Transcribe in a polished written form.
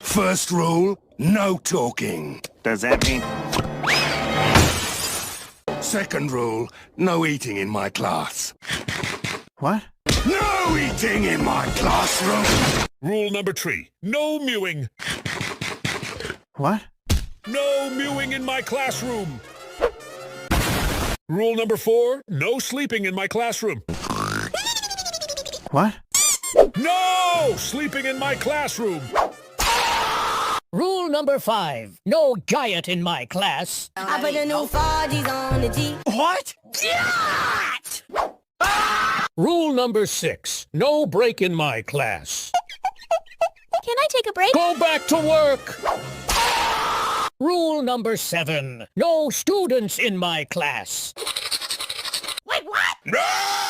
First rule, no talking. Does that mean... Second rule, no eating in my class. What? No eating in my classroom! Rule number 3, no mewing. What? No mewing in my classroom. Rule number 4, no sleeping in my classroom. What? No sleeping in my classroom. Rule number 5, no diet in my class. I put the new 4Gs on the G. What? Rule number 6, no break in my class. Can I take a break? Go back to work. Rule number 7, no students in my class. Wait, what? No!